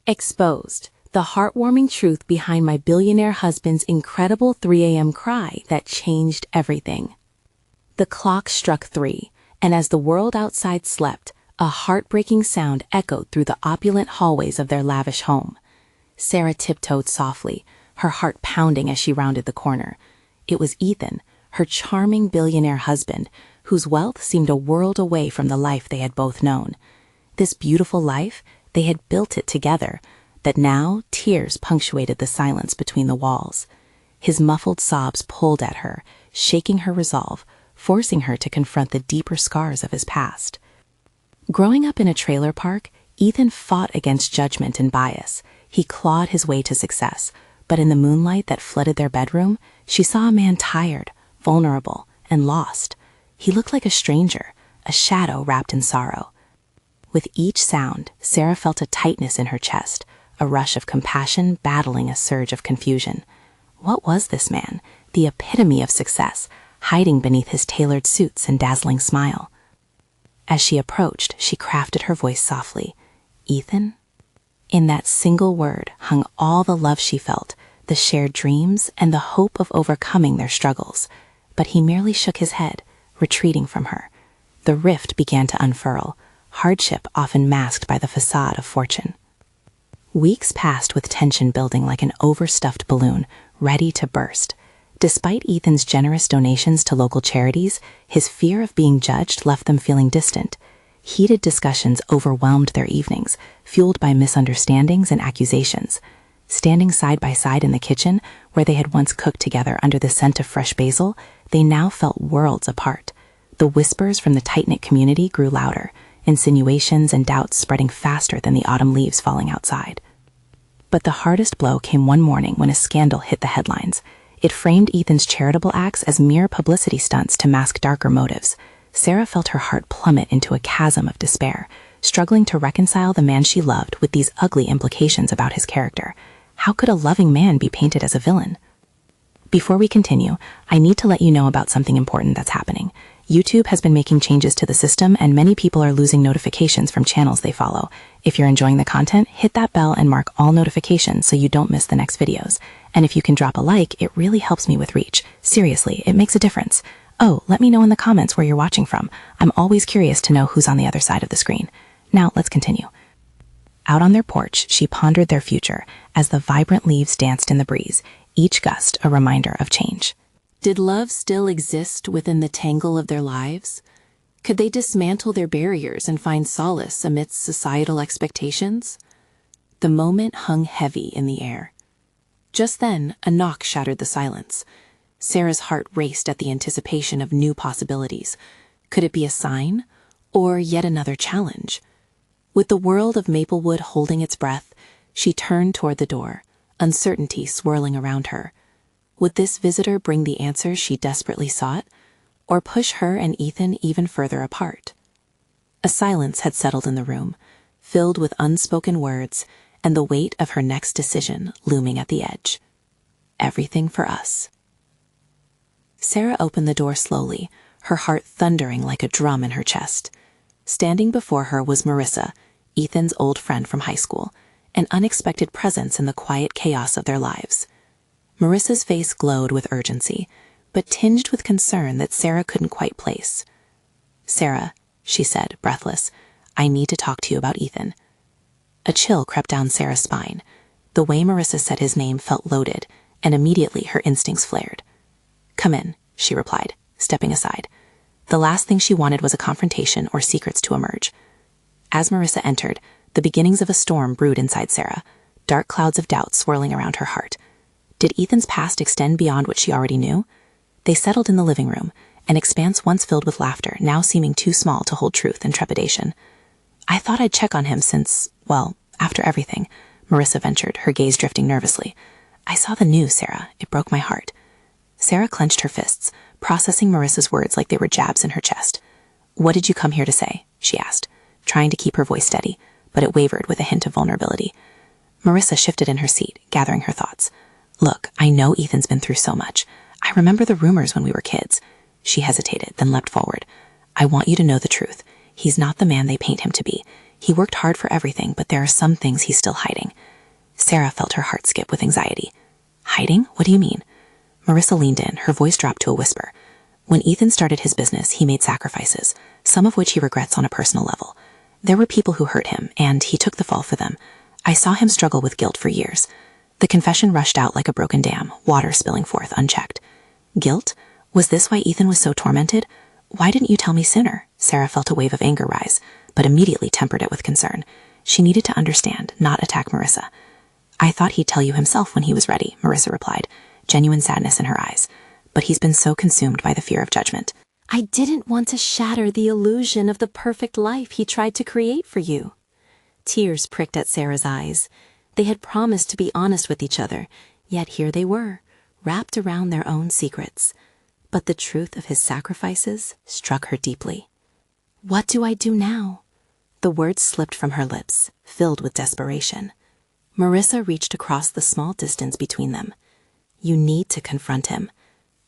Exposed. The heartwarming truth behind my billionaire husband's incredible 3 a.m. cry that changed everything. The clock struck 3, and as the world outside slept, a heartbreaking sound echoed through the opulent hallways of their lavish home. Sarah tiptoed softly, her heart pounding as she rounded the corner. It was Ethan, her charming billionaire husband, whose wealth seemed a world away from the life they had both known. This beautiful life, they had built it together, but now tears punctuated the silence between the walls. His muffled sobs pulled at her, shaking her resolve, forcing her to confront the deeper scars of his past. Growing up in a trailer park, Ethan fought against judgment and bias. He clawed his way to success, but in the moonlight that flooded their bedroom, she saw a man tired, vulnerable, and lost. He looked like a stranger, a shadow wrapped in sorrow. With each sound, Sarah felt a tightness in her chest, a rush of compassion battling a surge of confusion. What was this man, the epitome of success, hiding beneath his tailored suits and dazzling smile? As she approached, she crafted her voice softly. Ethan? In that single word hung all the love she felt, the shared dreams, and the hope of overcoming their struggles. But he merely shook his head, retreating from her. The rift began to unfurl, hardship often masked by the facade of fortune. Weeks passed with tension building like an overstuffed balloon, ready to burst. Despite Ethan's generous donations to local charities, his fear of being judged left them feeling distant. Heated discussions overwhelmed their evenings, fueled by misunderstandings and accusations. Standing side by side in the kitchen, where they had once cooked together under the scent of fresh basil, they now felt worlds apart. The whispers from the tight-knit community grew louder, insinuations and doubts spreading faster than the autumn leaves falling outside. But the hardest blow came one morning when a scandal hit the headlines. It framed Ethan's charitable acts as mere publicity stunts to mask darker motives. Sarah felt her heart plummet into a chasm of despair, struggling to reconcile the man she loved with these ugly implications about his character. How could a loving man be painted as a villain? Before we continue, I need to let you know about something important that's happening. YouTube has been making changes to the system, and many people are losing notifications from channels they follow. If you're enjoying the content, hit that bell and mark all notifications so you don't miss the next videos. And if you can drop a like, it really helps me with reach. Seriously, it makes a difference. Oh, let me know in the comments where you're watching from. I'm always curious to know who's on the other side of the screen. Now, let's continue. Out on their porch, she pondered their future as the vibrant leaves danced in the breeze, each gust a reminder of change. Did love still exist within the tangle of their lives? Could they dismantle their barriers and find solace amidst societal expectations? The moment hung heavy in the air. Just then, a knock shattered the silence. Sarah's heart raced at the anticipation of new possibilities. Could it be a sign, or yet another challenge? With the world of Maplewood holding its breath, she turned toward the door, uncertainty swirling around her. Would this visitor bring the answers she desperately sought, or push her and Ethan even further apart? A silence had settled in the room, filled with unspoken words and the weight of her next decision looming at the edge. Everything for us. Sarah opened the door slowly, her heart thundering like a drum in her chest. Standing before her was Marissa, Ethan's old friend from high school, an unexpected presence in the quiet chaos of their lives. Marissa's face glowed with urgency, but tinged with concern that Sarah couldn't quite place. "Sarah," she said, breathless, "I need to talk to you about Ethan." A chill crept down Sarah's spine. The way Marissa said his name felt loaded, and immediately her instincts flared. "Come in," she replied, stepping aside. The last thing she wanted was a confrontation or secrets to emerge. As Marissa entered, the beginnings of a storm brewed inside Sarah, dark clouds of doubt swirling around her heart. Did Ethan's past extend beyond what she already knew? They settled in the living room, an expanse once filled with laughter, now seeming too small to hold truth and trepidation. "I thought I'd check on him since, well, after everything," Marissa ventured, her gaze drifting nervously. "I saw the news, Sarah. It broke my heart." Sarah clenched her fists, processing Marissa's words like they were jabs in her chest. "What did you come here to say?" she asked, trying to keep her voice steady, but it wavered with a hint of vulnerability. Marissa shifted in her seat, gathering her thoughts. "Look, I know Ethan's been through so much. I remember the rumors when we were kids." She hesitated, then leapt forward. "I want you to know the truth. He's not the man they paint him to be. He worked hard for everything, but there are some things he's still hiding. Sarah felt her heart skip with anxiety. Hiding? What do you mean? Marissa leaned in, her voice dropped to a whisper. When Ethan started his business, he made sacrifices, some of which he regrets on a personal level. There were people who hurt him, and he took the fall for them. I saw him struggle with guilt for years. The confession rushed out like a broken dam, water spilling forth unchecked. Guilt? Was this why Ethan was so tormented? Why didn't you tell me sooner? Sarah felt a wave of anger rise, but immediately tempered it with concern. She needed to understand, not attack Marissa. I thought he'd tell you himself when he was ready, Marissa replied, genuine sadness in her eyes. But he's been so consumed by the fear of judgment. I didn't want to shatter the illusion of the perfect life he tried to create for you. Tears pricked at Sarah's eyes. They had promised to be honest with each other, yet here they were, wrapped around their own secrets. But the truth of his sacrifices struck her deeply. What do I do now? The words slipped from her lips, filled with desperation. Marissa reached across the small distance between them. You need to confront him.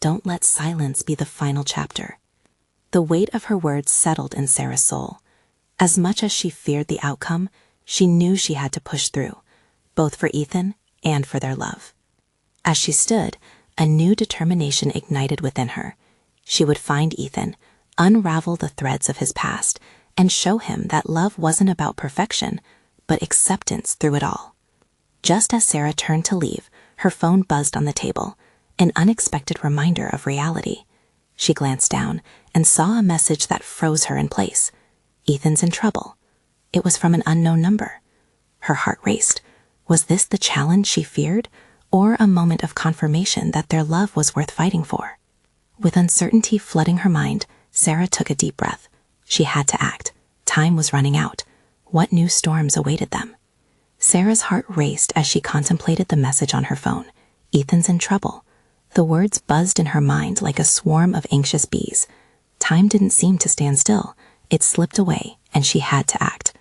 Don't let silence be the final chapter. The weight of her words settled in Sarah's soul. As much as she feared the outcome, she knew she had to push through, both for Ethan and for their love. As she stood, a new determination ignited within her. She would find Ethan, unravel the threads of his past, and show him that love wasn't about perfection, but acceptance through it all. Just as Sarah turned to leave, her phone buzzed on the table, an unexpected reminder of reality. She glanced down and saw a message that froze her in place. Ethan's in trouble. It was from an unknown number. Her heart raced. Was this the challenge she feared, or a moment of confirmation that their love was worth fighting for? With uncertainty flooding her mind, Sarah took a deep breath. She had to act. Time was running out. What new storms awaited them? Sarah's heart raced as she contemplated the message on her phone. Ethan's in trouble. The words buzzed in her mind like a swarm of anxious bees. Time didn't seem to stand still. It slipped away, and she had to act.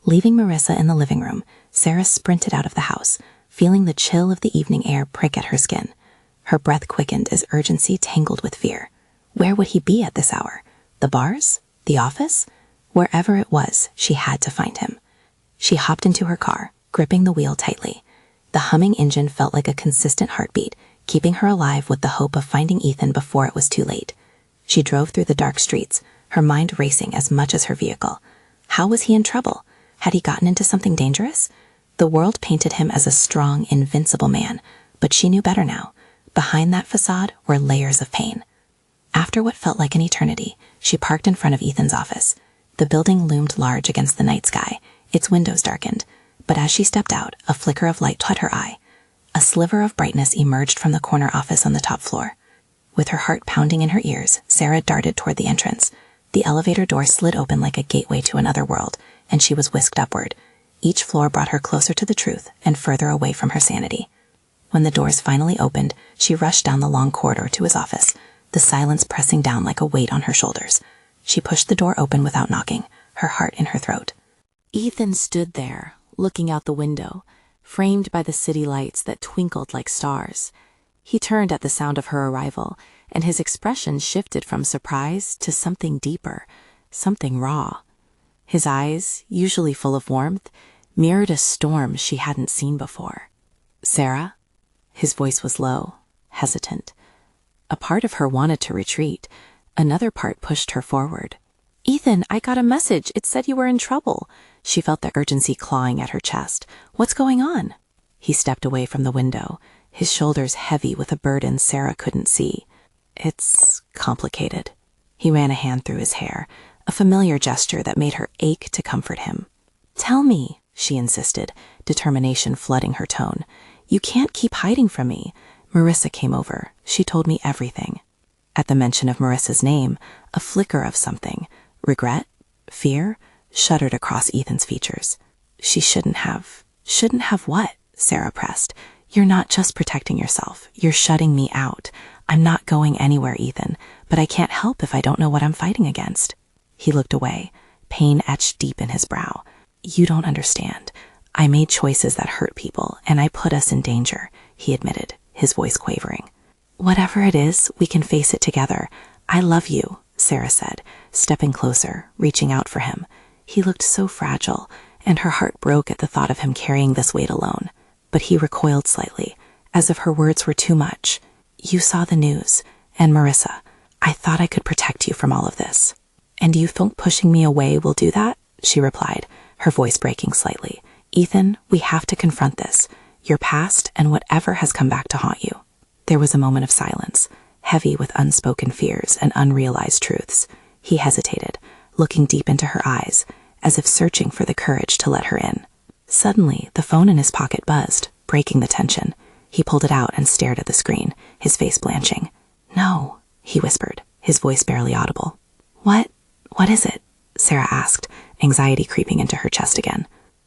Leaving Marissa in the living room, Sarah sprinted out of the house, feeling the chill of the evening air prick at her skin. Her breath quickened as urgency tangled with fear. Where would he be at this hour? The bars? The office? Wherever it was, she had to find him. She hopped into her car, gripping the wheel tightly. The humming engine felt like a consistent heartbeat, keeping her alive with the hope of finding Ethan before it was too late. She drove through the dark streets, her mind racing as much as her vehicle. How was he in trouble? Had he gotten into something dangerous? The world painted him as a strong, invincible man, but she knew better now. Behind that facade were layers of pain. After what felt like an eternity, she parked in front of Ethan's office. The building loomed large against the night sky, its windows darkened, but as she stepped out, a flicker of light caught her eye. A sliver of brightness emerged from the corner office on the top floor. With her heart pounding in her ears, Sarah darted toward the entrance. The elevator door slid open like a gateway to another world, and she was whisked upward. Each floor brought her closer to the truth and further away from her sanity. When the doors finally opened, she rushed down the long corridor to his office, the silence pressing down like a weight on her shoulders. She pushed the door open without knocking, her heart in her throat. Ethan stood there, looking out the window, framed by the city lights that twinkled like stars. He turned at the sound of her arrival, and his expression shifted from surprise to something deeper, something raw. His eyes, usually full of warmth, mirrored a storm she hadn't seen before. "Sarah?" His voice was low, hesitant. A part of her wanted to retreat. Another part pushed her forward. "Ethan, I got a message. It said you were in trouble." She felt the urgency clawing at her chest. "What's going on?" He stepped away from the window, his shoulders heavy with a burden Sarah couldn't see. "It's complicated." He ran a hand through his hair, a familiar gesture that made her ache to comfort him. "Tell me," she insisted, determination flooding her tone. "You can't keep hiding from me." Marissa came over. She told me everything. At the mention of Marissa's name, a flicker of something, regret, fear, shuddered across Ethan's features. "She shouldn't have." "Shouldn't have what?" Sarah pressed. "You're not just protecting yourself. You're shutting me out. I'm not going anywhere, Ethan, but I can't help if I don't know what I'm fighting against." He looked away, pain etched deep in his brow. "You don't understand. I made choices that hurt people, and I put us in danger," he admitted, his voice quavering. "Whatever it is, we can face it together. I love you," Sarah said, stepping closer, reaching out for him. He looked so fragile, and her heart broke at the thought of him carrying this weight alone. But he recoiled slightly, as if her words were too much. "You saw the news, and Marissa, I thought I could protect you from all of this." "And do you think pushing me away will do that?" she replied, her voice breaking slightly. "Ethan, we have to confront this, your past and whatever has come back to haunt you." There was a moment of silence, heavy with unspoken fears and unrealized truths. He hesitated, looking deep into her eyes, as if searching for the courage to let her in. Suddenly, the phone in his pocket buzzed, breaking the tension. He pulled it out and stared at the screen, his face blanching. "No," he whispered, his voice barely audible. What is it?" Sarah asked, anxiety creeping into her chest again.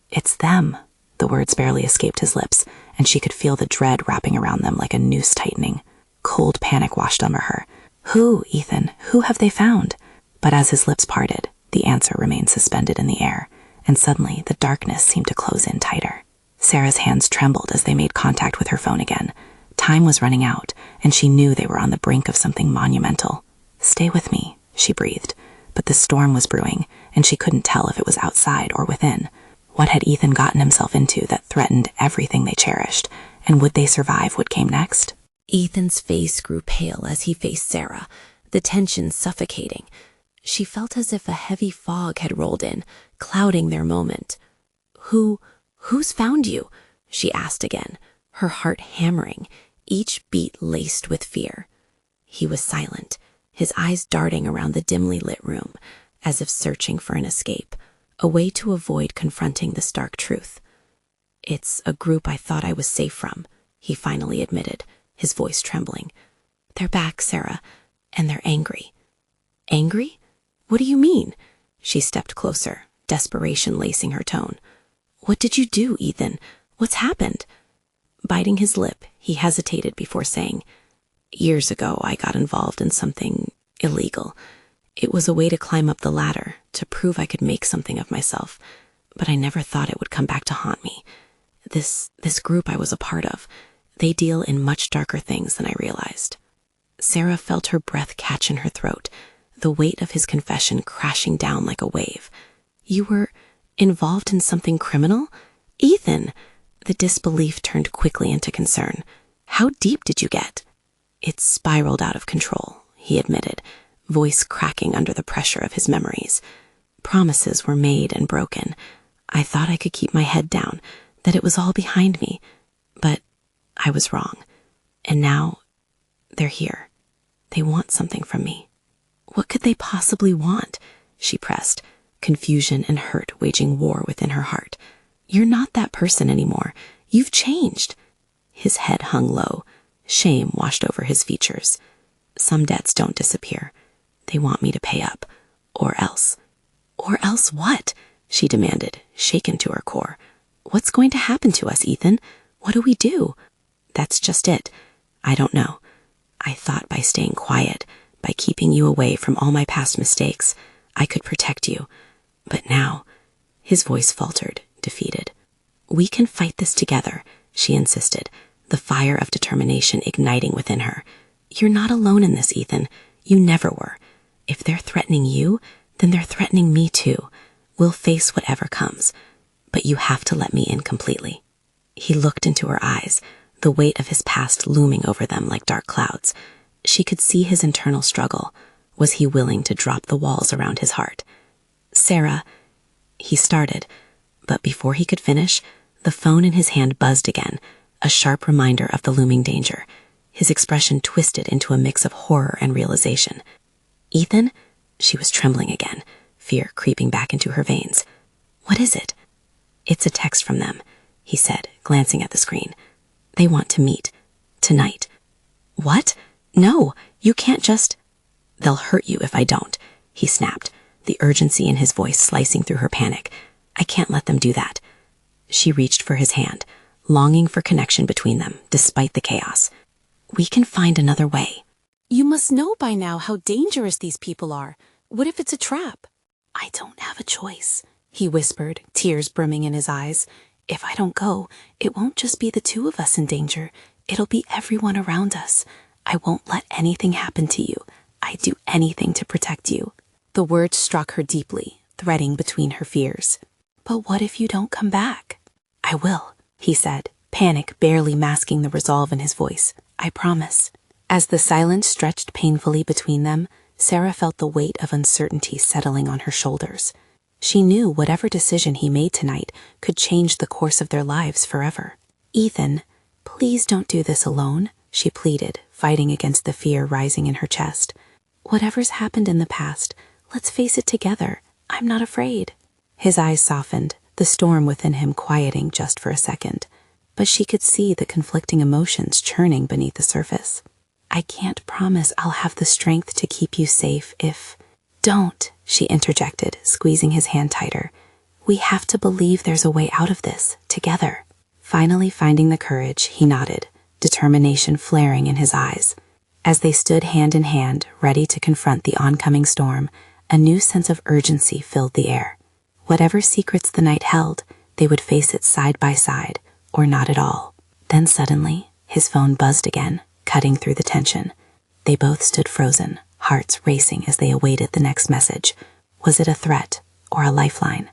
"It's them." The words barely escaped his lips, and she could feel the dread wrapping around them like a noose tightening. Cold panic washed over her. "Who, Ethan? Who have they found?" But as his lips parted, the answer remained suspended in the air, and suddenly the darkness seemed to close in tighter. Sarah's hands trembled as they made contact with her phone again. Time was running out, and she knew they were on the brink of something monumental. "Stay with me," she breathed. But the storm was brewing, and she couldn't tell if it was outside or within. What had Ethan gotten himself into that threatened everything they cherished, and would they survive what came next? Ethan's face grew pale as he faced Sarah, the tension suffocating. She felt as if a heavy fog had rolled in, clouding their moment. Who's found you?" she asked again, her heart hammering, each beat laced with fear. He was silent, his eyes darting around the dimly lit room, as if searching for an escape, a way to avoid confronting the stark truth. "It's a group I thought I was safe from," he finally admitted, his voice trembling. "They're back, Sarah, and they're angry." "Angry? What do you mean?" She stepped closer, desperation lacing her tone. "What did you do, Ethan? What's happened?" Biting his lip, he hesitated before saying, "Years ago, I got involved in something illegal. It was a way to climb up the ladder, to prove I could make something of myself, but I never thought it would come back to haunt me. This group I was a part of, they deal in much darker things than I realized." Sarah felt her breath catch in her throat, the weight of his confession crashing down like a wave. "You were involved in something criminal? Ethan!" The disbelief turned quickly into concern. "How deep did you get?" "It spiraled out of control," he admitted, voice cracking under the pressure of his memories. "Promises were made and broken. I thought I could keep my head down, that it was all behind me, but I was wrong. And now they're here. They want something from me." "What could they possibly want?" she pressed, confusion and hurt waging war within her heart. "You're not that person anymore. You've changed." His head hung low. Shame washed over his features. "Some debts don't disappear. They want me to pay up. Or else." "Or else what?" she demanded, shaken to her core. "What's going to happen to us, Ethan? What do we do?" "That's just it. I don't know. I thought by staying quiet, by keeping you away from all my past mistakes, I could protect you. But now," his voice faltered, defeated. "We can fight this together," she insisted, the fire of determination igniting within her. "You're not alone in this, Ethan. You never were. If they're threatening you, then they're threatening me too. We'll face whatever comes, but you have to let me in completely." He looked into her eyes, the weight of his past looming over them like dark clouds. She could see his internal struggle. Was he willing to drop the walls around his heart? "Sarah," he started, but before he could finish, the phone in his hand buzzed again, a sharp reminder of the looming danger. His expression twisted into a mix of horror and realization. "Ethan?" She was trembling again, fear creeping back into her veins. "What is it?" "It's a text from them," he said, glancing at the screen. "They want to meet. Tonight." "What? No, you can't just—" "They'll hurt you if I don't," he snapped, the urgency in his voice slicing through her panic. "I can't let them do that." She reached for his hand, longing for connection between them, despite the chaos. "We can find another way." "You must know by now how dangerous these people are. What if it's a trap?" "I don't have a choice," he whispered, tears brimming in his eyes. "If I don't go, it won't just be the two of us in danger. It'll be everyone around us. I won't let anything happen to you. I'd do anything to protect you." The words struck her deeply, threading between her fears. "But what if you don't come back?" "I will," he said, panic barely masking the resolve in his voice. "I promise." As the silence stretched painfully between them, Sarah felt the weight of uncertainty settling on her shoulders. She knew whatever decision he made tonight could change the course of their lives forever. "Ethan, please don't do this alone," she pleaded, fighting against the fear rising in her chest. "Whatever's happened in the past, let's face it together. I'm not afraid." His eyes softened, the storm within him quieting just for a second. But she could see the conflicting emotions churning beneath the surface. "I can't promise I'll have the strength to keep you safe if—" "Don't," she interjected, squeezing his hand tighter. "We have to believe there's a way out of this, together." Finally finding the courage, he nodded, determination flaring in his eyes. As they stood hand in hand, ready to confront the oncoming storm, a new sense of urgency filled the air. Whatever secrets the night held, they would face it side by side, or not at all. Then suddenly, his phone buzzed again, cutting through the tension. They both stood frozen, hearts racing as they awaited the next message. Was it a threat or a lifeline?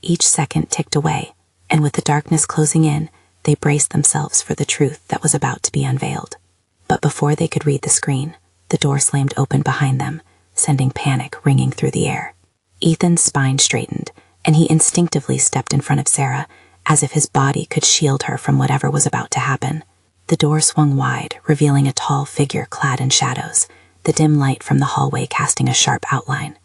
Each second ticked away, and with the darkness closing in, they braced themselves for the truth that was about to be unveiled. But before they could read the screen, the door slammed open behind them, sending panic ringing through the air. Ethan's spine straightened, and he instinctively stepped in front of Sarah, as if his body could shield her from whatever was about to happen. The door swung wide, revealing a tall figure clad in shadows, the dim light from the hallway casting a sharp outline.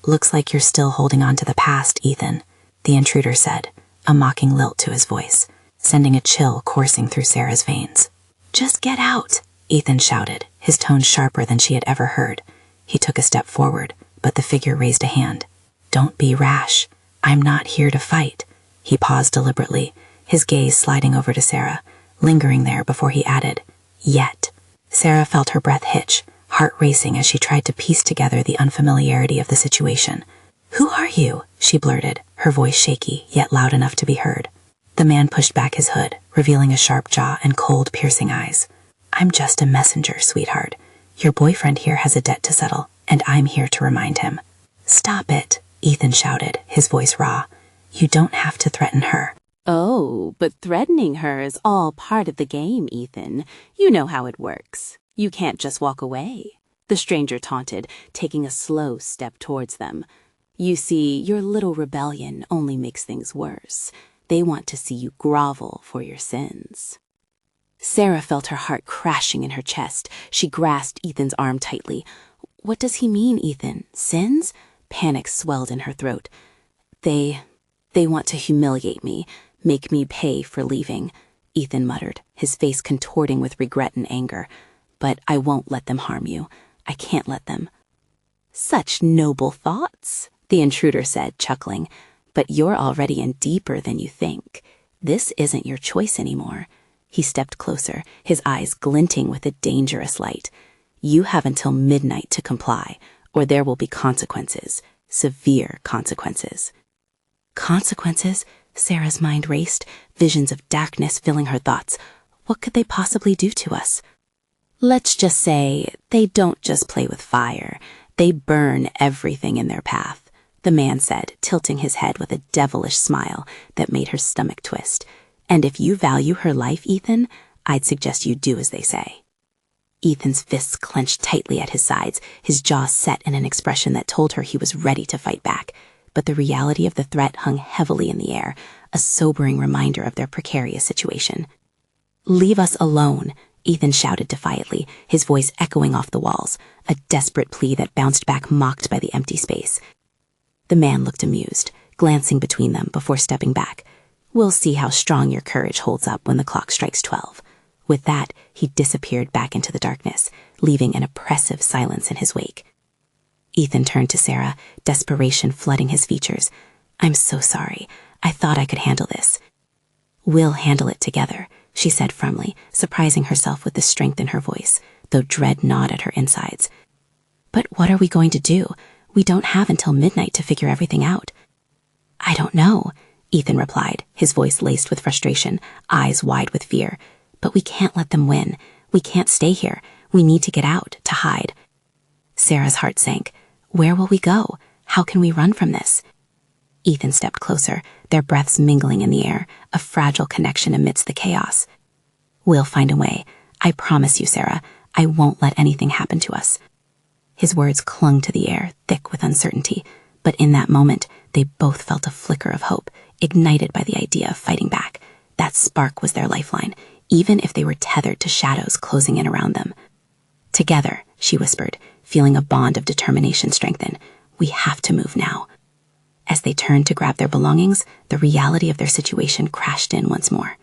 "Looks like you're still holding on to the past, Ethan," the intruder said, a mocking lilt to his voice, sending a chill coursing through Sarah's veins. "Just get out," Ethan shouted, his tone sharper than she had ever heard. He took a step forward, but the figure raised a hand. "Don't be rash. I'm not here to fight." He paused deliberately, his gaze sliding over to Sarah, lingering there before he added, "Yet." Sarah felt her breath hitch, heart racing as she tried to piece together the unfamiliarity of the situation. "Who are you?" she blurted, her voice shaky, yet loud enough to be heard. The man pushed back his hood, revealing a sharp jaw and cold, piercing eyes. "I'm just a messenger, sweetheart. Your boyfriend here has a debt to settle, and I'm here to remind him." "Stop it," Ethan shouted, his voice raw. "You don't have to threaten her." "Oh, but threatening her is all part of the game, Ethan. You know how it works. You can't just walk away," the stranger taunted, taking a slow step towards them. "You see, your little rebellion only makes things worse. They want to see you grovel for your sins." Sarah felt her heart crashing in her chest. She grasped Ethan's arm tightly. "What does he mean, Ethan? Sins?" Panic swelled in her throat. They want to humiliate me, make me pay for leaving," Ethan muttered, his face contorting with regret and anger. "But I won't let them harm you. I can't let them." "Such noble thoughts," the intruder said, chuckling. "But you're already in deeper than you think. This isn't your choice anymore." He stepped closer, his eyes glinting with a dangerous light. "You have until midnight to comply, or there will be consequences, severe consequences." Consequences? Sarah's mind raced, visions of darkness filling her thoughts. What could they possibly do to us? "Let's just say they don't just play with fire. They burn everything in their path," the man said, tilting his head with a devilish smile that made her stomach twist. "And if you value her life, Ethan, I'd suggest you do as they say." Ethan's fists clenched tightly at his sides, his jaw set in an expression that told her he was ready to fight back. But the reality of the threat hung heavily in the air, a sobering reminder of their precarious situation. "Leave us alone," Ethan shouted defiantly, his voice echoing off the walls, a desperate plea that bounced back mocked by the empty space. The man looked amused, glancing between them before stepping back. "We'll see how strong your courage holds up when the clock strikes 12. With that, he disappeared back into the darkness, leaving an oppressive silence in his wake. Ethan turned to Sarah, desperation flooding his features. "I'm so sorry. I thought I could handle this." "We'll handle it together," she said firmly, surprising herself with the strength in her voice, though dread gnawed at her insides. "But what are we going to do? We don't have until midnight to figure everything out." "I don't know," Ethan replied, his voice laced with frustration, eyes wide with fear. "But we can't let them win. We can't stay here. We need to get out, to hide." Sarah's heart sank. Where will we go? How can we run from this? Ethan stepped closer, their breaths mingling in the air, a fragile connection amidst the chaos. "We'll find a way. I promise you, Sarah. I won't let anything happen to us." His words clung to the air, thick with uncertainty, but in that moment, they both felt a flicker of hope, ignited by the idea of fighting back. That spark was their lifeline, even if they were tethered to shadows closing in around them. "Together," she whispered, feeling a bond of determination strengthen. "We have to move now." As they turned to grab their belongings, the reality of their situation crashed in once more.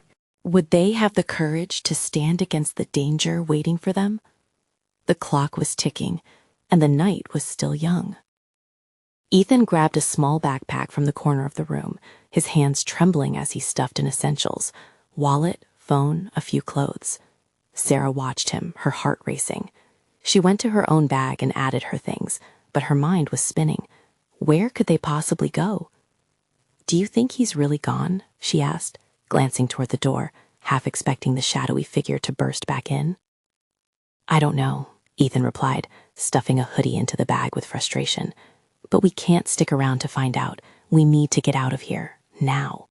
Would they have the courage to stand against the danger waiting for them? The clock was ticking, and the night was still young. Ethan grabbed a small backpack from the corner of the room, his hands trembling as he stuffed in essentials: wallet, phone, a few clothes. Sarah watched him, her heart racing. She went to her own bag and added her things, but her mind was spinning. Where could they possibly go? "Do you think he's really gone?" she asked, glancing toward the door, half expecting the shadowy figure to burst back in. "I don't know," Ethan replied, stuffing a hoodie into the bag with frustration. "But we can't stick around to find out. We need to get out of here, now."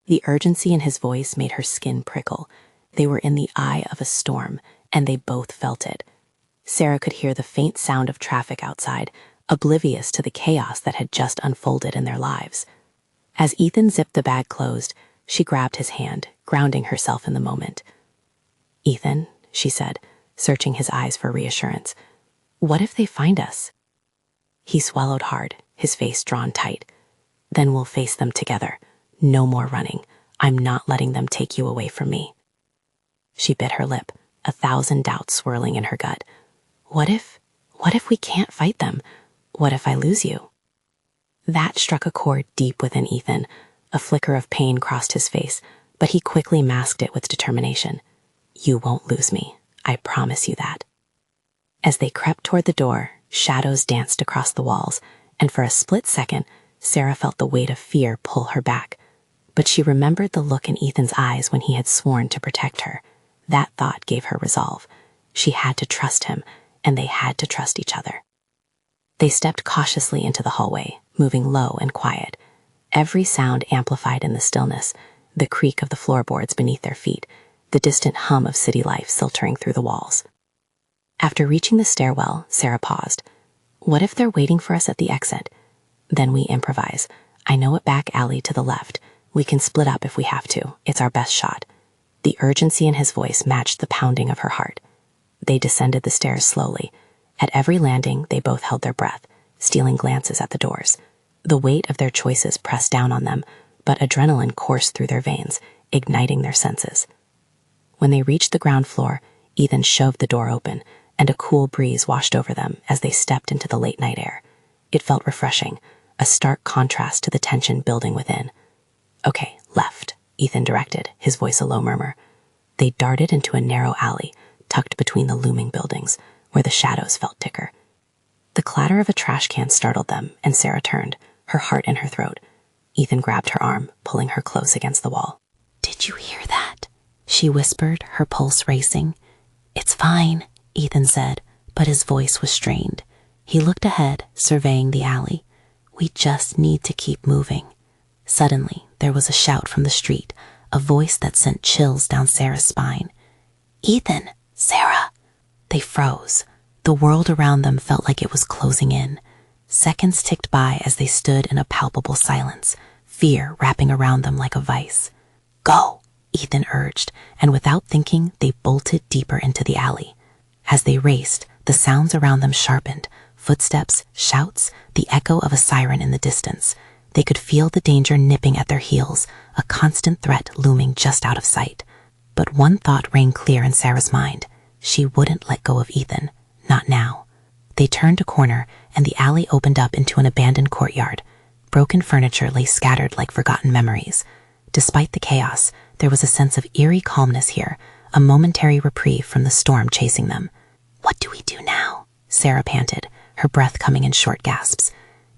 The urgency in his voice made her skin prickle. They were in the eye of a storm, and they both felt it. Sarah could hear the faint sound of traffic outside, oblivious to the chaos that had just unfolded in their lives. As Ethan zipped the bag closed, she grabbed his hand, grounding herself in the moment. "Ethan," she said, searching his eyes for reassurance, "what if they find us?" He swallowed hard, his face drawn tight. "Then we'll face them together. No more running. I'm not letting them take you away from me." She bit her lip, 1,000 doubts swirling in her gut. What if we can't fight them? What if I lose you?" That struck a chord deep within Ethan. A flicker of pain crossed his face, but he quickly masked it with determination. "You won't lose me. I promise you that." As they crept toward the door, shadows danced across the walls, and for a split second, Sarah felt the weight of fear pull her back. But she remembered the look in Ethan's eyes when he had sworn to protect her. That thought gave her resolve. She had to trust him, and they had to trust each other. They stepped cautiously into the hallway, moving low and quiet. Every sound amplified in the stillness, the creak of the floorboards beneath their feet, the distant hum of city life filtering through the walls. After reaching the stairwell, Sarah paused. "What if they're waiting for us at the exit? Then we improvise. I know a back alley to the left. We can split up if we have to. It's our best shot." The urgency in his voice matched the pounding of her heart. They descended the stairs slowly. At every landing, they both held their breath, stealing glances at the doors. The weight of their choices pressed down on them, but adrenaline coursed through their veins, igniting their senses. When they reached the ground floor, Ethan shoved the door open, and a cool breeze washed over them as they stepped into the late-night air. It felt refreshing, a stark contrast to the tension building within. "Okay, left," Ethan directed, his voice a low murmur. They darted into a narrow alley, tucked between the looming buildings, where the shadows felt thicker. The clatter of a trash can startled them, and Sarah turned, her heart in her throat. Ethan grabbed her arm, pulling her close against the wall. "Did you hear that?" she whispered, her pulse racing. "It's fine," Ethan said, but his voice was strained. He looked ahead, surveying the alley. "We just need to keep moving." Suddenly, there was a shout from the street, a voice that sent chills down Sarah's spine. "Ethan! Sarah!" They froze. The world around them felt like it was closing in. Seconds ticked by as they stood in a palpable silence, fear wrapping around them like a vice. "Go!" Ethan urged, and without thinking, they bolted deeper into the alley. As they raced, the sounds around them sharpened, footsteps, shouts, the echo of a siren in the distance. They could feel the danger nipping at their heels, a constant threat looming just out of sight. But one thought rang clear in Sarah's mind. She wouldn't let go of Ethan, not now. They turned a corner, and the alley opened up into an abandoned courtyard. Broken furniture lay scattered like forgotten memories. Despite the chaos, there was a sense of eerie calmness here, a momentary reprieve from the storm chasing them. "What do we do now?" Sarah panted, her breath coming in short gasps.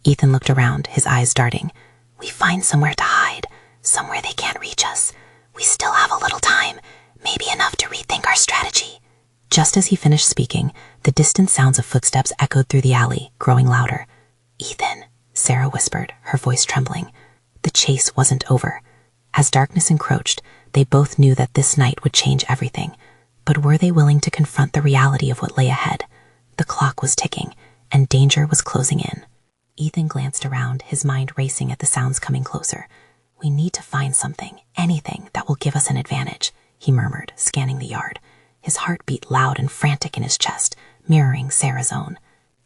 Ethan looked around, his eyes darting. "We find somewhere to hide, somewhere they can't reach us. We still have a little time, maybe enough to rethink our strategy." Just as he finished speaking, the distant sounds of footsteps echoed through the alley, growing louder. "Ethan," Sarah whispered, her voice trembling. The chase wasn't over. As darkness encroached, they both knew that this night would change everything. But were they willing to confront the reality of what lay ahead? The clock was ticking, and danger was closing in. Ethan glanced around, his mind racing at the sounds coming closer. "We need to find something, anything that will give us an advantage," he murmured, scanning the yard. His heart beat loud and frantic in his chest, mirroring Sarah's own.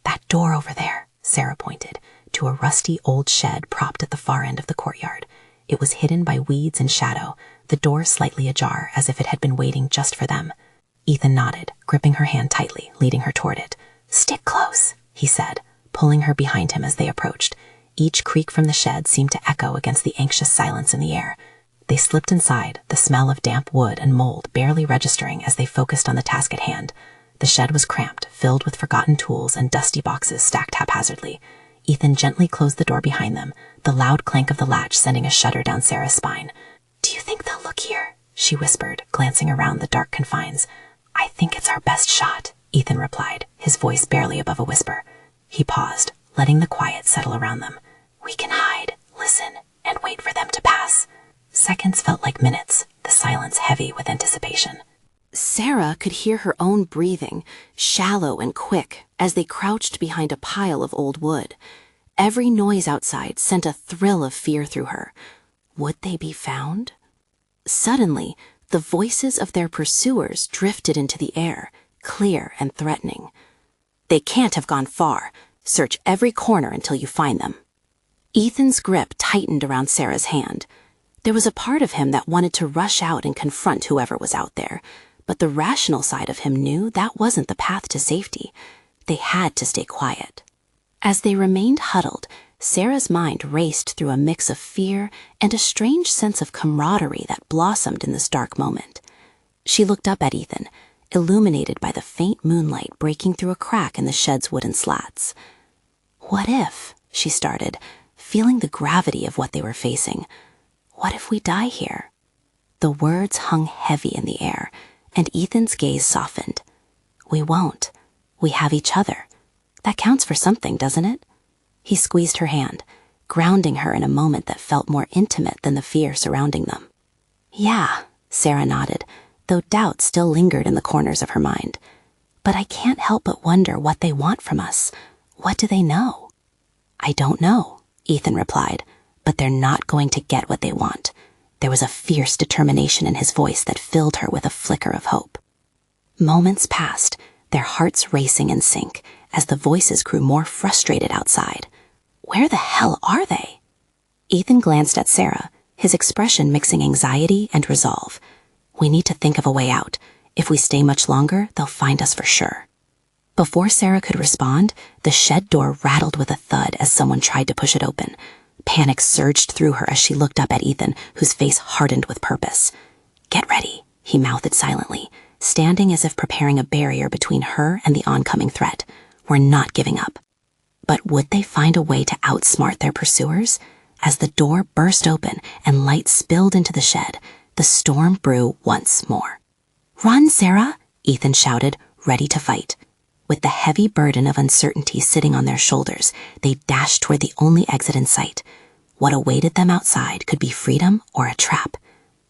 "That door over there," Sarah pointed, to a rusty old shed propped at the far end of the courtyard. It was hidden by weeds and shadow, the door slightly ajar as if it had been waiting just for them. Ethan nodded, gripping her hand tightly, leading her toward it. "Stick close," he said, pulling her behind him as they approached. Each creak from the shed seemed to echo against the anxious silence in the air. They slipped inside, the smell of damp wood and mold barely registering as they focused on the task at hand. The shed was cramped, filled with forgotten tools and dusty boxes stacked haphazardly. Ethan gently closed the door behind them, the loud clank of the latch sending a shudder down Sarah's spine. "Do you think they'll look here?" she whispered, glancing around the dark confines. "I think it's our best shot," Ethan replied, his voice barely above a whisper. He paused, letting the quiet settle around them. "We can hide, listen, and wait for them to pass." Seconds felt like minutes, the silence heavy with anticipation. Sarah could hear her own breathing, shallow and quick, as they crouched behind a pile of old wood. Every noise outside sent a thrill of fear through her. Would they be found? Suddenly, the voices of their pursuers drifted into the air, clear and threatening. "They can't have gone far. Search every corner until you find them." Ethan's grip tightened around Sarah's hand. There was a part of him that wanted to rush out and confront whoever was out there, but the rational side of him knew that wasn't the path to safety. They had to stay quiet. As they remained huddled, Sarah's mind raced through a mix of fear and a strange sense of camaraderie that blossomed in this dark moment. She looked up at Ethan, illuminated by the faint moonlight breaking through a crack in the shed's wooden slats. "What if," she started, feeling the gravity of what they were facing. "What if we die here?" The words hung heavy in the air, and Ethan's gaze softened. "We won't. We have each other. That counts for something, doesn't it?" He squeezed her hand, grounding her in a moment that felt more intimate than the fear surrounding them. "Yeah," Sarah nodded, though doubt still lingered in the corners of her mind. "But I can't help but wonder what they want from us. What do they know?" "I don't know," Ethan replied, "but they're not going to get what they want." There was a fierce determination in his voice that filled her with a flicker of hope. Moments passed, their hearts racing in sync, as the voices grew more frustrated outside. Where the hell are they? Ethan glanced at Sarah, his expression mixing anxiety and resolve. "We need to think of a way out. If we stay much longer, they'll find us for sure." Before Sarah could respond, the shed door rattled with a thud as someone tried to push it open. Panic surged through her as she looked up at Ethan, whose face hardened with purpose. "Get ready," he mouthed silently, standing as if preparing a barrier between her and the oncoming threat. "We're not giving up." But would they find a way to outsmart their pursuers? As the door burst open and light spilled into the shed, the storm brew once more. "Run, Sarah!" Ethan shouted, ready to fight. With the heavy burden of uncertainty sitting on their shoulders, they dashed toward the only exit in sight. What awaited them outside could be freedom or a trap.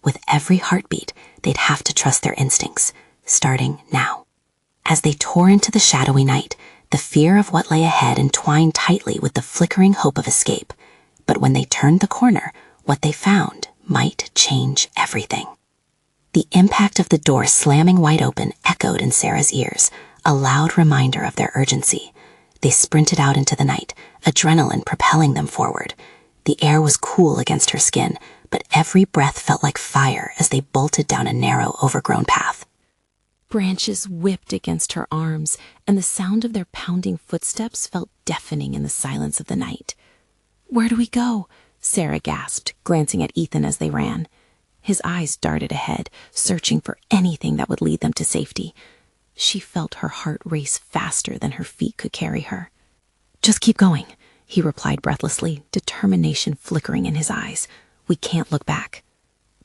With every heartbeat, they'd have to trust their instincts, starting now. As they tore into the shadowy night, the fear of what lay ahead entwined tightly with the flickering hope of escape. But when they turned the corner, what they found might change everything. The impact of the door slamming wide open echoed in Sarah's ears, a loud reminder of their urgency. They sprinted out into the night, adrenaline propelling them forward. The air was cool against her skin, but every breath felt like fire as they bolted down a narrow, overgrown path. Branches whipped against her arms, and the sound of their pounding footsteps felt deafening in the silence of the night. "Where do we go?" Sarah gasped, glancing at Ethan as they ran. His eyes darted ahead, searching for anything that would lead them to safety. She felt her heart race faster than her feet could carry her. "Just keep going," he replied breathlessly, determination flickering in his eyes. "We can't look back."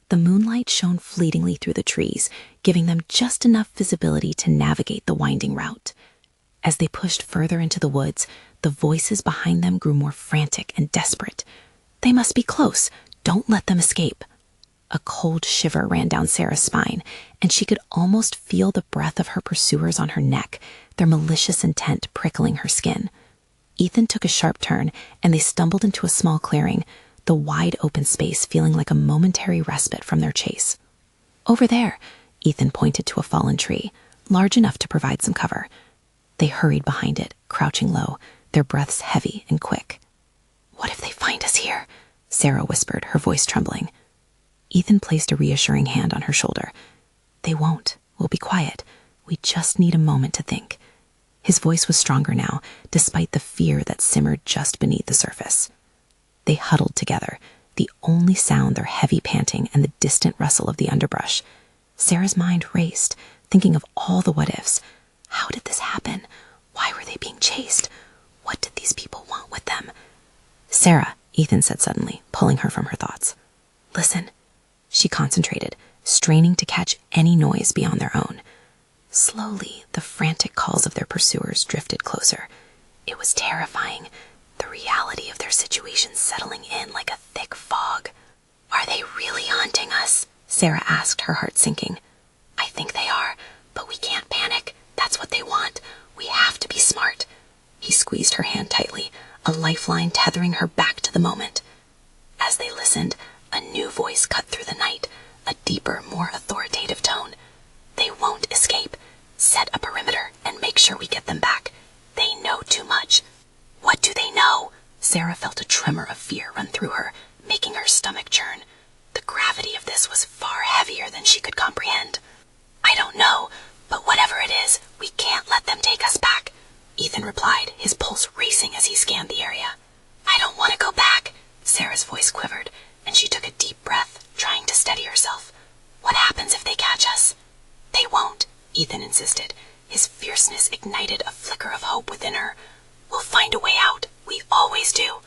The moonlight shone fleetingly through the trees, giving them just enough visibility to navigate the winding route. As they pushed further into the woods, the voices behind them grew more frantic and desperate. They must be close. Don't let them escape. A cold shiver ran down Sarah's spine, and she could almost feel the breath of her pursuers on her neck, their malicious intent prickling her skin. Ethan took a sharp turn, and they stumbled into a small clearing, the wide open space feeling like a momentary respite from their chase. Over there, Ethan pointed to a fallen tree, large enough to provide some cover. They hurried behind it, crouching low, their breaths heavy and quick. "What if they find us here?" Sarah whispered, her voice trembling. Ethan placed a reassuring hand on her shoulder. "They won't. We'll be quiet. We just need a moment to think." His voice was stronger now, despite the fear that simmered just beneath the surface. They huddled together, the only sound their heavy panting and the distant rustle of the underbrush. Sarah's mind raced, thinking of all the what-ifs. How did this happen? Why were they being chased? What did these people want with them? "Sarah," Ethan said suddenly, pulling her from her thoughts. "Listen." She concentrated, straining to catch any noise beyond their own. Slowly, the frantic calls of their pursuers drifted closer. It was terrifying, the reality of their situation settling in like a thick fog. "Are they really hunting us?" Sarah asked, her heart sinking. "I think they are, but we can't panic. That's what they want. We have to be smart." He squeezed her hand tightly, a lifeline tethering her back to the moment. As they listened, a new voice cut through the night, a deeper, more authoritative tone. "They won't escape. Set a perimeter and make sure we get them back. They know too much." "What do they know?" Sarah felt a tremor of fear run through her, making her stomach churn. The gravity of this was far heavier than she could comprehend. "I don't know, but whatever it is, we can't let them take us back," Ethan replied, his pulse racing as he scanned the area. "I don't want to go back." Sarah's voice quivered, and she took a deep breath, trying to steady herself. "What happens if they catch us?" "They won't," Ethan insisted. His fierceness ignited a flicker of hope within her. "We'll find a way out. We always do."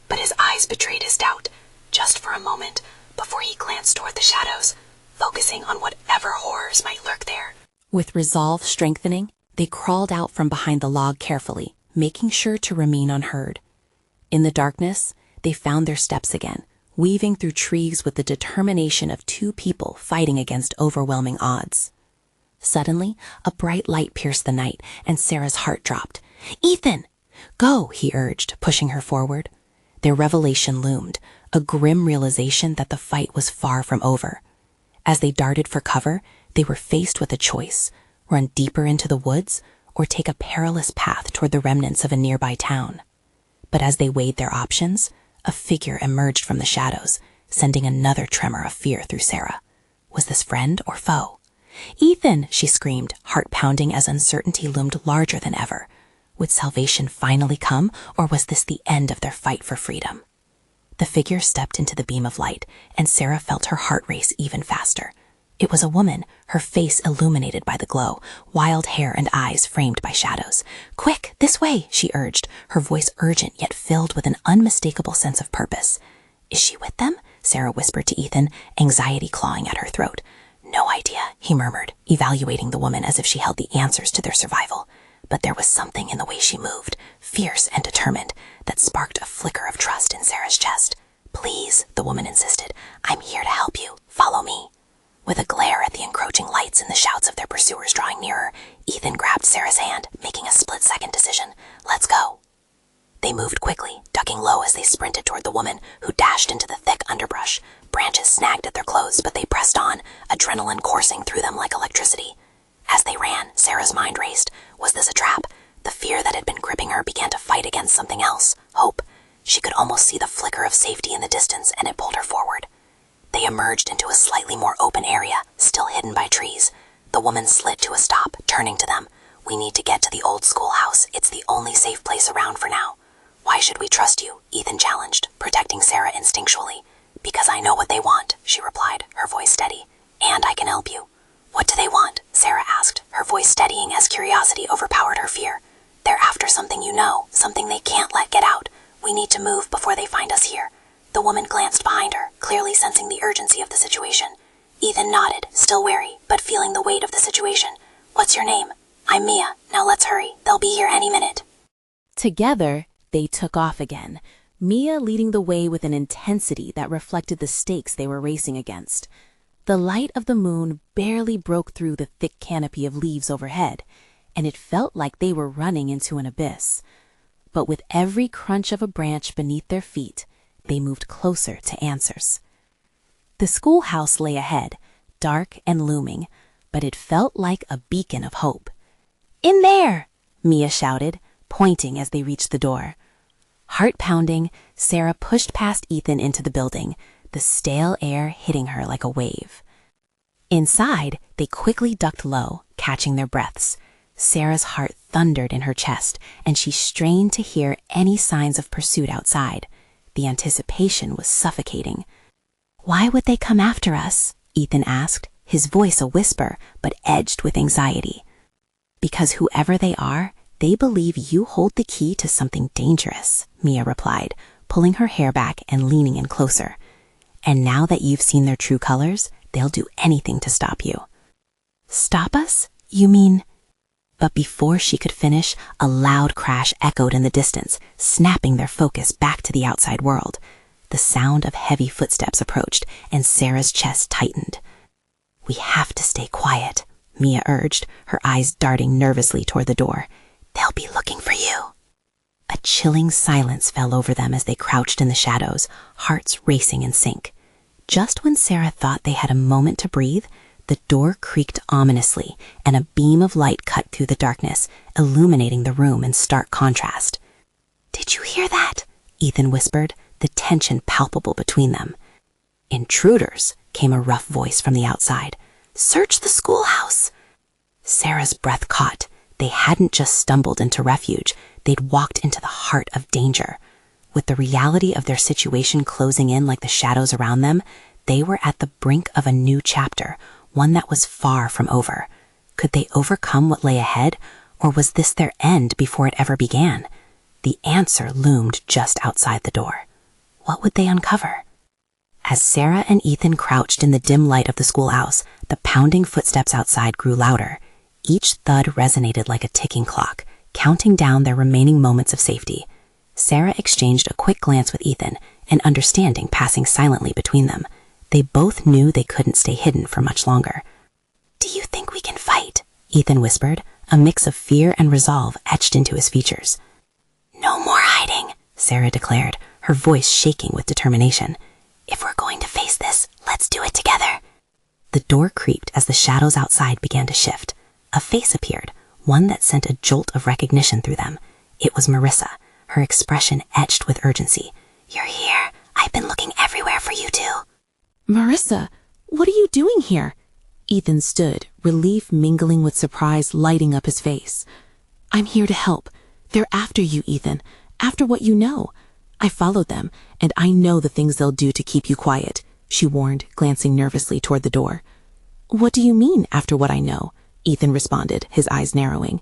But his eyes betrayed his doubt, just for a moment, before he glanced toward the shadows, focusing on whatever horrors might lurk there. With resolve strengthening, they crawled out from behind the log carefully, making sure to remain unheard. In the darkness, they found their steps again, weaving through trees with the determination of two people fighting against overwhelming odds. Suddenly, a bright light pierced the night, and Sarah's heart dropped. "Ethan! Go," he urged, pushing her forward. Their revelation loomed, a grim realization that the fight was far from over. As they darted for cover, they were faced with a choice: run deeper into the woods or take a perilous path toward the remnants of a nearby town. But as they weighed their options, a figure emerged from the shadows, sending another tremor of fear through Sarah. Was this friend or foe? "Ethan!" she screamed, heart pounding as uncertainty loomed larger than ever. Would salvation finally come, or was this the end of their fight for freedom? The figure stepped into the beam of light, and Sarah felt her heart race even faster. It was a woman, her face illuminated by the glow, wild hair and eyes framed by shadows. "Quick, this way," she urged, her voice urgent yet filled with an unmistakable sense of purpose. "Is she with them?" Sarah whispered to Ethan, anxiety clawing at her throat. "No idea," he murmured, evaluating the woman as if she held the answers to their survival. But there was something in the way she moved, fierce and determined, that sparked a flicker of trust in Sarah's chest. "Please," the woman insisted, "I'm here to help you. Follow me." With a glare at the encroaching lights and the shouts of their pursuers drawing nearer, Ethan grabbed Sarah's hand, making a split-second decision. "Let's go." They moved quickly, ducking low as they sprinted toward the woman, who dashed into the thick underbrush. Branches snagged at their clothes, but they pressed on, adrenaline coursing through them like electricity. As they ran, Sarah's mind raced. Was this a trap? The fear that had been gripping her began to fight against something else, hope. She could almost see the flicker of safety in the distance, and it pulled her forward. They emerged into a slightly more open area, still hidden by trees. The woman slid to a stop, turning to them. "We need to get to the old schoolhouse. It's the only safe place around for now." "Why should we trust you?" Ethan challenged, protecting Sarah instinctually. "Because I know what they want," she replied, her voice steady. "And I can help you." "What do they want?" Sarah asked, her voice steadying as curiosity overpowered her fear. "They're after something you know, something they can't let get out. We need to move before they find us here." The woman glanced behind her, clearly sensing the urgency of the situation. Ethan nodded, still wary, but feeling the weight of the situation. "What's your name?" I'm Mia. Now let's hurry. They'll be here any minute. Together, they took off again, Mia leading the way with an intensity that reflected the stakes they were racing against. The light of the moon barely broke through the thick canopy of leaves overhead, and it felt like they were running into an abyss. But with every crunch of a branch beneath their feet, they moved closer to answers. The schoolhouse lay ahead, dark and looming, but it felt like a beacon of hope. "In there!" Mia shouted, pointing as they reached the door. Heart pounding, Sarah pushed past Ethan into the building, the stale air hitting her like a wave. Inside, they quickly ducked low, catching their breaths. Sarah's heart thundered in her chest, and she strained to hear any signs of pursuit outside. The anticipation was suffocating. "Why would they come after us?" Ethan asked, his voice a whisper, but edged with anxiety. "Because whoever they are, they believe you hold the key to something dangerous," Mia replied, pulling her hair back and leaning in closer. "And now that you've seen their true colors, they'll do anything to stop you." "Stop us? You mean—" But before she could finish, a loud crash echoed in the distance, snapping their focus back to the outside world. The sound of heavy footsteps approached, and Sarah's chest tightened. "We have to stay quiet," Mia urged, her eyes darting nervously toward the door. "They'll be looking for you." A chilling silence fell over them as they crouched in the shadows, hearts racing in sync. Just when Sarah thought they had a moment to breathe, the door creaked ominously, and a beam of light cut through the darkness, illuminating the room in stark contrast. "Did you hear that?" Ethan whispered, the tension palpable between them. "Intruders," came a rough voice from the outside. "Search the schoolhouse." Sarah's breath caught. They hadn't just stumbled into refuge, they'd walked into the heart of danger. With the reality of their situation closing in like the shadows around them, they were at the brink of a new chapter, one that was far from over. Could they overcome what lay ahead, or was this their end before it ever began? The answer loomed just outside the door. What would they uncover? As Sarah and Ethan crouched in the dim light of the schoolhouse, the pounding footsteps outside grew louder. Each thud resonated like a ticking clock, counting down their remaining moments of safety. Sarah exchanged a quick glance with Ethan, an understanding passing silently between them. They both knew they couldn't stay hidden for much longer. "Do you think we can fight?" Ethan whispered, a mix of fear and resolve etched into his features. "No more hiding," Sarah declared, her voice shaking with determination. "If we're going to face this, let's do it together." The door creaked as the shadows outside began to shift. A face appeared, one that sent a jolt of recognition through them. It was Marissa, her expression etched with urgency. "You're here. I've been looking everywhere for you too." "Marissa, what are you doing here?" Ethan stood, relief mingling with surprise lighting up his face. "I'm here to help. They're after you, Ethan, after what you know. I followed them, and I know the things they'll do to keep you quiet," she warned, glancing nervously toward the door. "What do you mean, after what I know?" Ethan responded, his eyes narrowing.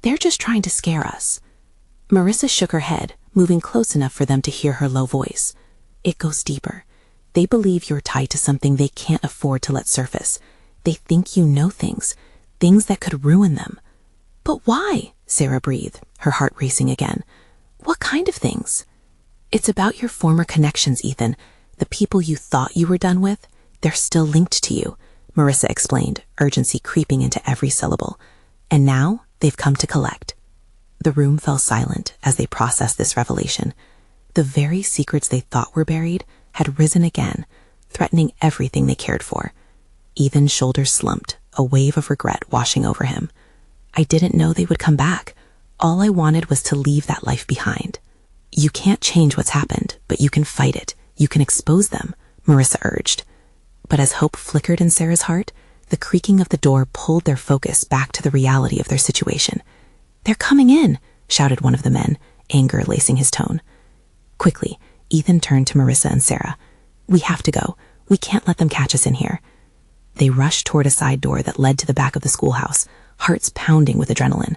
"They're just trying to scare us." Marissa shook her head, moving close enough for them to hear her low voice. "It goes deeper. They believe you're tied to something they can't afford to let surface. They think you know things that could ruin them." "But why?" Sarah breathed, her heart racing again. "What kind of things?" "It's about your former connections, Ethan. The people you thought you were done with, they're still linked to you," Marissa explained, urgency creeping into every syllable. "And now they've come to collect." The room fell silent as they processed this revelation. The very secrets they thought were buried had risen again, threatening everything they cared for. Ethan's shoulders slumped, a wave of regret washing over him. "I didn't know they would come back. All I wanted was to leave that life behind." "You can't change what's happened, but you can fight it. You can expose them," Marissa urged. But as hope flickered in Sarah's heart, the creaking of the door pulled their focus back to the reality of their situation. "They're coming in," shouted one of the men, anger lacing his tone. Quickly, Ethan turned to Marissa and Sarah. "We have to go. We can't let them catch us in here." They rushed toward a side door that led to the back of the schoolhouse, hearts pounding with adrenaline.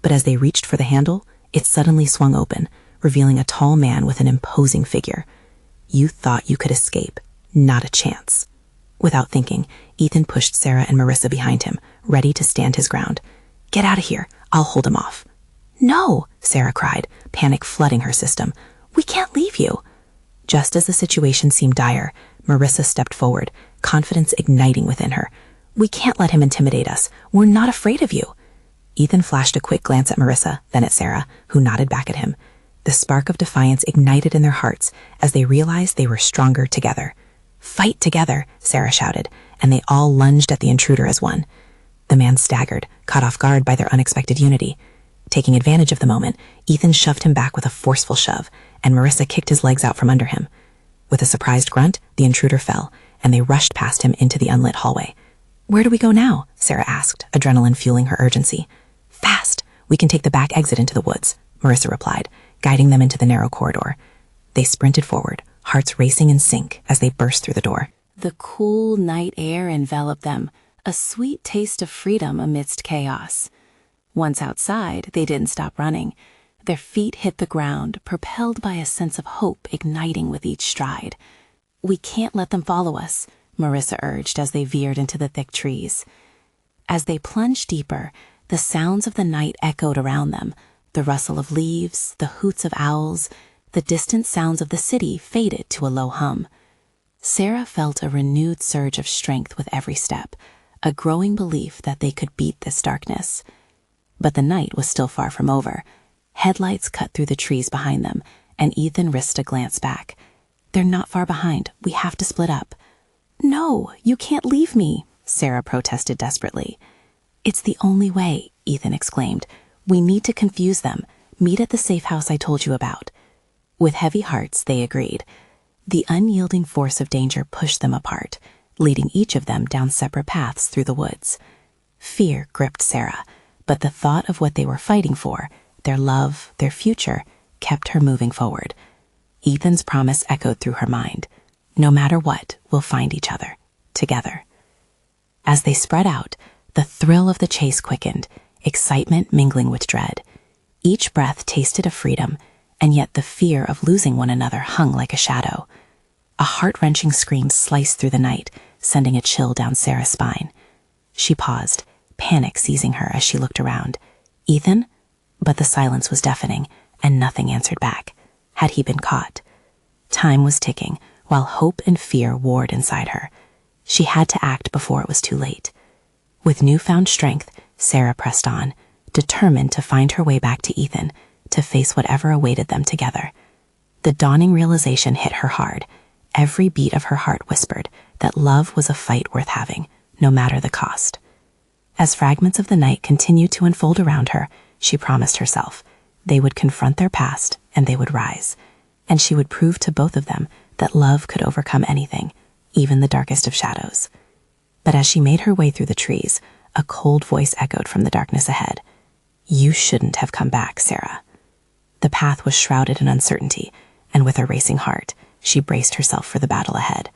But as they reached for the handle, it suddenly swung open, revealing a tall man with an imposing figure. You thought you could escape. Not a chance. Without thinking, Ethan pushed Sarah and Marissa behind him, ready to stand his ground. Get out of here. I'll hold him off. No, Sarah cried, panic flooding her system. We can't leave you. Just as the situation seemed dire, Marissa stepped forward, confidence igniting within her. We can't let him intimidate us. We're not afraid of you. Ethan flashed a quick glance at Marissa, then at Sarah, who nodded back at him. The spark of defiance ignited in their hearts as they realized they were stronger together. Fight together, Sarah shouted, and they all lunged at the intruder as one. The man staggered, caught off guard by their unexpected unity. Taking advantage of the moment, Ethan shoved him back with a forceful shove, and Marissa kicked his legs out from under him. With a surprised grunt, the intruder fell, and they rushed past him into the unlit hallway. Where do we go now? Sarah asked, adrenaline fueling her urgency. Fast! We can take the back exit into the woods, Marissa replied, guiding them into the narrow corridor. They sprinted forward, hearts racing in sync as they burst through the door. The cool night air enveloped them, a sweet taste of freedom amidst chaos. Once outside, they didn't stop running. Their feet hit the ground, propelled by a sense of hope igniting with each stride. We can't let them follow us, Marissa urged as they veered into the thick trees. As they plunged deeper, the sounds of the night echoed around them, the rustle of leaves, the hoots of owls, the distant sounds of the city faded to a low hum. Sarah felt a renewed surge of strength with every step, a growing belief that they could beat this darkness. But the night was still far from over. Headlights cut through the trees behind them, and Ethan risked a glance back. They're not far behind. We have to split up. No, you can't leave me, Sarah protested desperately. It's the only way, Ethan exclaimed. We need to confuse them. Meet at the safe house I told you about. With heavy hearts, they agreed. The unyielding force of danger pushed them apart, leading each of them down separate paths through the woods. Fear gripped Sarah, but the thought of what they were fighting for, their love, their future, kept her moving forward. Ethan's promise echoed through her mind. No matter what, we'll find each other, together. As they spread out, the thrill of the chase quickened, excitement mingling with dread. Each breath tasted of freedom, and yet the fear of losing one another hung like a shadow. A heart-wrenching scream sliced through the night, sending a chill down Sarah's spine. She paused, panic seizing her as she looked around. Ethan? But the silence was deafening, and nothing answered back. Had he been caught? Time was ticking, while hope and fear warred inside her. She had to act before it was too late. With newfound strength, Sarah pressed on, determined to find her way back to Ethan, to face whatever awaited them together. The dawning realization hit her hard. Every beat of her heart whispered that love was a fight worth having, no matter the cost. As fragments of the night continued to unfold around her, she promised herself they would confront their past and they would rise, and she would prove to both of them that love could overcome anything, even the darkest of shadows. But as she made her way through the trees, a cold voice echoed from the darkness ahead. You shouldn't have come back, Sarah. The path was shrouded in uncertainty, and with a racing heart, she braced herself for the battle ahead.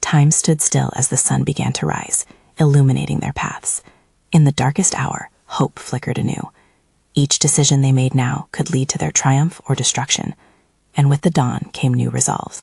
Time stood still as the sun began to rise, illuminating their paths. In the darkest hour, hope flickered anew. Each decision they made now could lead to their triumph or destruction, and with the dawn came new resolves.